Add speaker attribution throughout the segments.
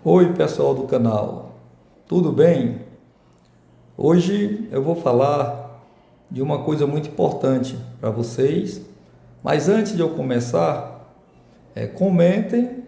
Speaker 1: Oi, pessoal do canal, tudo bem? Hoje eu vou falar de uma coisa muito importante para vocês, mas antes de eu começar, comentem,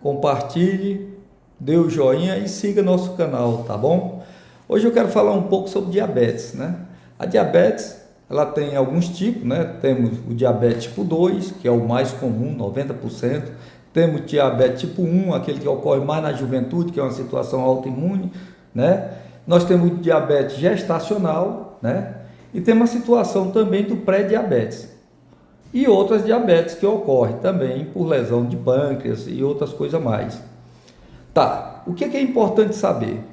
Speaker 1: compartilhe, dê o joinha e siga nosso canal, tá bom? Hoje eu quero falar um pouco sobre diabetes, né? A diabetes, ela tem alguns tipos, né? Temos o diabetes tipo 2, que é o mais comum, 90%. Temos diabetes tipo 1, aquele que ocorre mais na juventude, que é uma situação autoimune, né? Nós temos o diabetes gestacional, né? E temos a situação também do pré-diabetes. E outras diabetes que ocorrem também por lesão de pâncreas e outras coisas mais. Tá, o que é importante saber?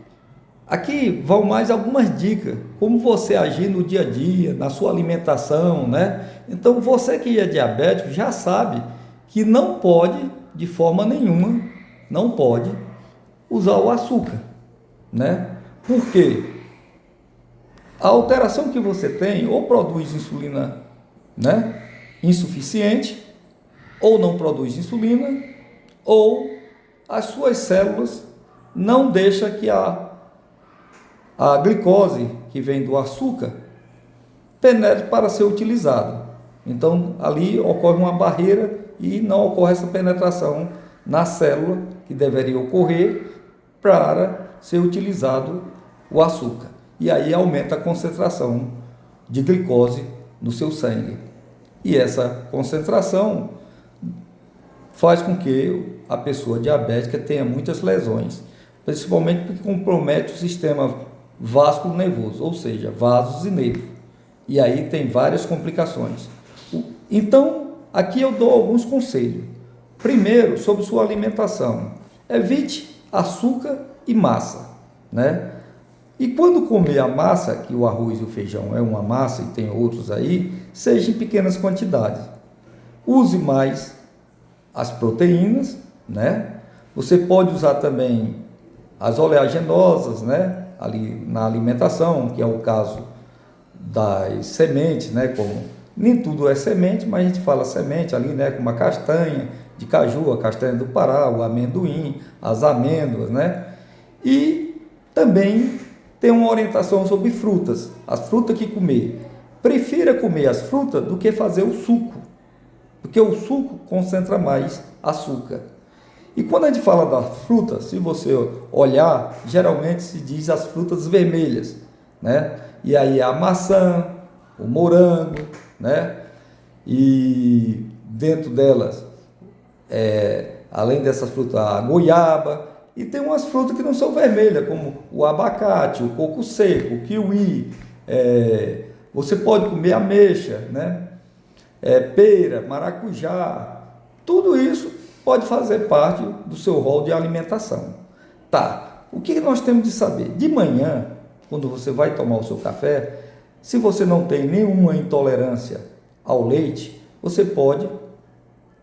Speaker 1: Aqui vão mais algumas dicas, como você agir no dia a dia, na sua alimentação, né? Então você que é diabético já sabe que não pode, de forma nenhuma, não pode usar o açúcar, né? Por quê? A alteração que você tem ou produz insulina, né, insuficiente, ou não produz insulina, ou as suas células não deixam que a glicose que vem do açúcar penetre para ser utilizado. Então ali ocorre uma barreira e não ocorre essa penetração na célula que deveria ocorrer para ser utilizado o açúcar. E aí aumenta a concentração de glicose no seu sangue. E essa concentração faz com que a pessoa diabética tenha muitas lesões, principalmente porque compromete o sistema vascular nervoso, ou seja, vasos e nervos. E aí tem várias complicações. Então, aqui eu dou alguns conselhos. Primeiro, sobre sua alimentação. Evite açúcar e massa, né? E quando comer a massa, que o arroz e o feijão é uma massa e tem outros aí, seja em pequenas quantidades. Use mais as proteínas, né? Você pode usar também as oleaginosas, né? Ali na alimentação, que é o caso das sementes, né? Como nem tudo é semente, mas a gente fala semente ali, né? Como a castanha de caju, a castanha do Pará, o amendoim, as amêndoas, né? E também tem uma orientação sobre frutas, as frutas que comer. Prefira comer as frutas do que fazer o suco, porque o suco concentra mais açúcar. E quando a gente fala das frutas, se você olhar, geralmente se diz as frutas vermelhas, né? E aí a maçã, o morango, né? E dentro delas, além dessas frutas, a goiaba, e tem umas frutas que não são vermelhas, como o abacate, o coco seco, o kiwi, você pode comer ameixa, né? Pera, maracujá, tudo isso pode fazer parte do seu rol de alimentação. Tá, o que nós temos de saber? De manhã, quando você vai tomar o seu café, se você não tem nenhuma intolerância ao leite, você pode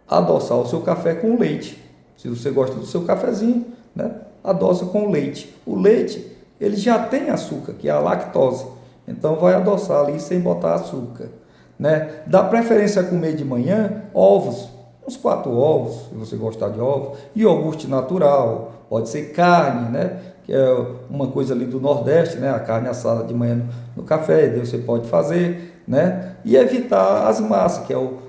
Speaker 1: adoçar o seu café com leite. Se você gosta do seu cafezinho, né, adoça com leite. O leite, ele já tem açúcar, que é a lactose. Então vai adoçar ali sem botar açúcar, né? Dá preferência a comer de manhã ovos, uns 4 ovos, se você gostar de ovos, iogurte natural, pode ser carne, né? Que é uma coisa ali do Nordeste, né? A carne assada de manhã no café, daí você pode fazer, né? E evitar as massas, que é o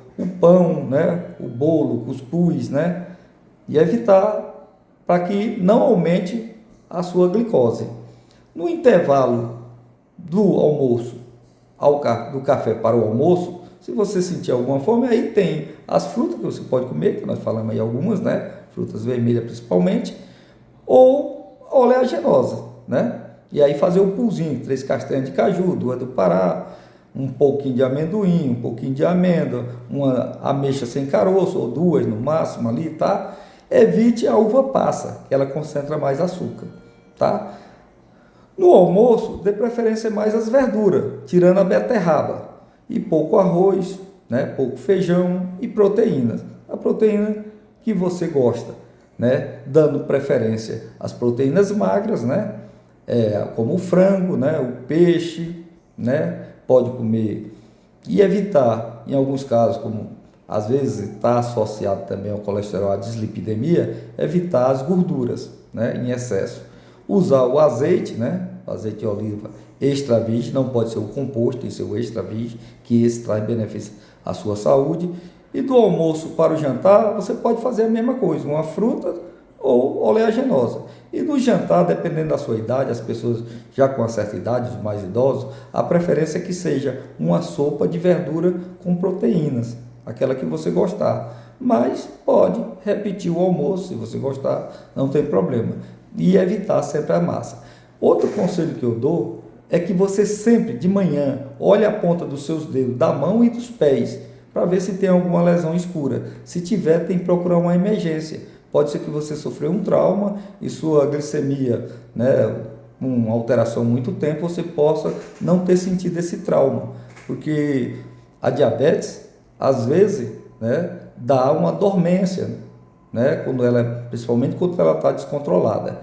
Speaker 1: pão, né? O bolo, o cuscuz, né? E evitar para que não aumente a sua glicose. No intervalo do almoço do café para o almoço, se você sentir alguma fome, aí tem as frutas que você pode comer, que nós falamos aí algumas, né? Frutas vermelhas principalmente, ou oleaginosa, né? E aí fazer o pulzinho, 3 castanhas de caju, 2 do Pará, um pouquinho de amendoim, um pouquinho de amêndoa, uma ameixa sem caroço, ou 2 no máximo ali, tá? Evite a uva passa, que ela concentra mais açúcar, tá? No almoço, dê preferência mais às verduras, tirando a beterraba, e pouco arroz, né? Pouco feijão e proteínas. A proteína que você gosta, né? Dando preferência às proteínas magras, né? Como o frango, né? O peixe, né? Pode comer e evitar, em alguns casos, como às vezes está associado também ao colesterol, a dislipidemia, evitar as gorduras, né, em excesso. Usar o azeite, né, o azeite de oliva extra virgem, não pode ser o composto, tem que ser o extra virgem, que esse traz benefício à sua saúde. E do almoço para o jantar, você pode fazer a mesma coisa, uma fruta ou oleaginosa. E no jantar, dependendo da sua idade, as pessoas já com uma certa idade, os mais idosos, a preferência é que seja uma sopa de verdura com proteínas, aquela que você gostar. Mas pode repetir o almoço, se você gostar, não tem problema. E evitar sempre a massa. Outro conselho que eu dou é que você sempre, de manhã, olhe a ponta dos seus dedos, da mão e dos pés, para ver se tem alguma lesão escura. Se tiver, tem que procurar uma emergência. Pode ser que você sofreu um trauma e sua glicemia, né, uma alteração muito tempo, você possa não ter sentido esse trauma. Porque a diabetes, às vezes, né, dá uma dormência, né, principalmente quando ela está descontrolada.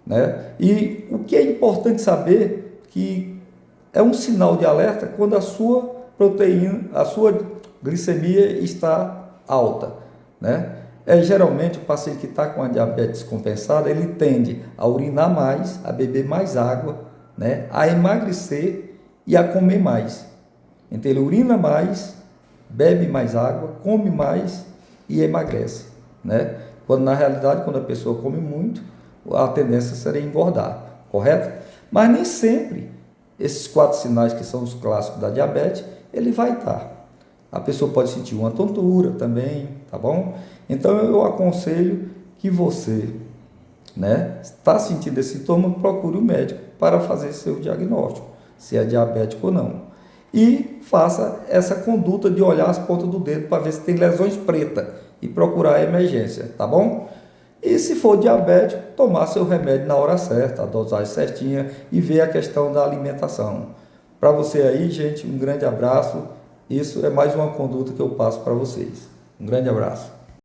Speaker 1: Né? E o que é importante saber que é um sinal de alerta quando a sua proteína, a sua glicemia está alta, né? Geralmente o paciente que está com a diabetes compensada, ele tende a urinar mais, a beber mais água, né? A emagrecer e a comer mais. Então ele urina mais, bebe mais água, come mais e emagrece, né? Quando na realidade, quando a pessoa come muito, a tendência seria engordar, correto? Mas nem sempre esses 4 sinais que são os clássicos da diabetes, ele vai estar. A pessoa pode sentir uma tontura também, tá bom? Então eu aconselho que você, né, está sentindo esse sintoma, procure o médico para fazer seu diagnóstico, se é diabético ou não. E faça essa conduta de olhar as pontas do dedo para ver se tem lesões pretas e procurar a emergência, tá bom? E se for diabético, tomar seu remédio na hora certa, a dosagem certinha e ver a questão da alimentação. Para você aí, gente, um grande abraço. Isso é mais uma conduta que eu passo para vocês. Um grande abraço.